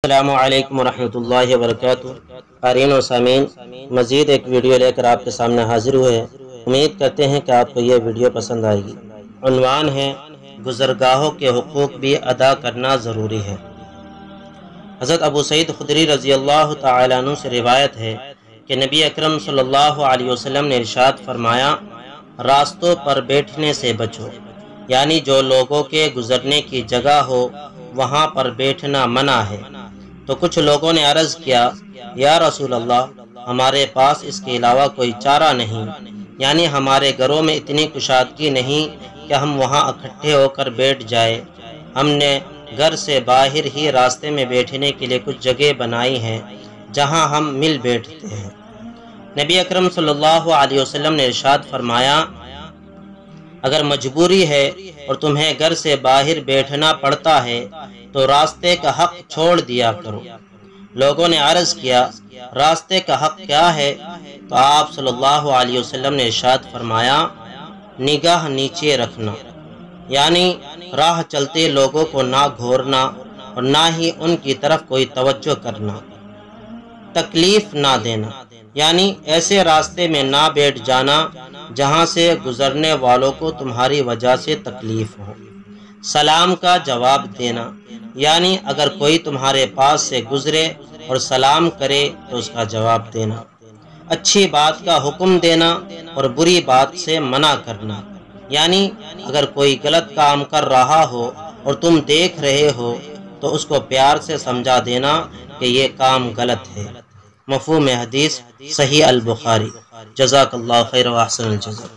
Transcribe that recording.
السلام علیکم ورحمۃ اللہ وبرکاتہ۔ قارئین و سامعین، مزید ایک ویڈیو لے کر آپ کے سامنے حاضر ہوئے ہیں۔ امید کرتے ہیں کہ آپ کو یہ ویڈیو پسند آئے گی۔ عنوان ہے گزرگاہوں کے حقوق بھی ادا کرنا ضروری ہے۔ حضرت ابو سعید خدری رضی اللہ تعالیٰ عنہ سے روایت ہے کہ نبی اکرم صلی اللہ علیہ وسلم نے ارشاد فرمایا، راستوں پر بیٹھنے سے بچو، یعنی جو لوگوں کے گزرنے کی جگہ ہو وہاں پر بیٹھنا منع ہے۔ تو کچھ لوگوں نے عرض کیا، یا رسول اللہ، ہمارے پاس اس کے علاوہ کوئی چارہ نہیں، یعنی ہمارے گھروں میں اتنی کشادگی نہیں کہ ہم وہاں اکٹھے ہو کر بیٹھ جائے۔ ہم نے گھر سے باہر ہی راستے میں بیٹھنے کے لیے کچھ جگہ بنائی ہیں جہاں ہم مل بیٹھتے ہیں۔ نبی اکرم صلی اللہ علیہ وسلم نے ارشاد فرمایا، اگر مجبوری ہے اور تمہیں گھر سے باہر بیٹھنا پڑتا ہے تو راستے کا حق چھوڑ دیا کرو۔ لوگوں نے عرض کیا، راستے کا حق کیا ہے؟ تو آپ صلی اللہ علیہ وسلم نے ارشاد فرمایا، نگاہ نیچے رکھنا، یعنی راہ چلتے لوگوں کو نہ گھورنا اور نہ ہی ان کی طرف کوئی توجہ کرنا، تکلیف نہ دینا، یعنی ایسے راستے میں نہ بیٹھ جانا جہاں سے گزرنے والوں کو تمہاری وجہ سے تکلیف ہو۔ سلام کا جواب دینا، یعنی اگر کوئی تمہارے پاس سے گزرے اور سلام کرے تو اس کا جواب دینا۔ اچھی بات کا حکم دینا اور بری بات سے منع کرنا، یعنی اگر کوئی غلط کام کر رہا ہو اور تم دیکھ رہے ہو تو اس کو پیار سے سمجھا دینا کہ یہ کام غلط ہے۔ مفہوم حدیث صحیح البخاری۔ جزاک اللہ خیر و احسن الجزا۔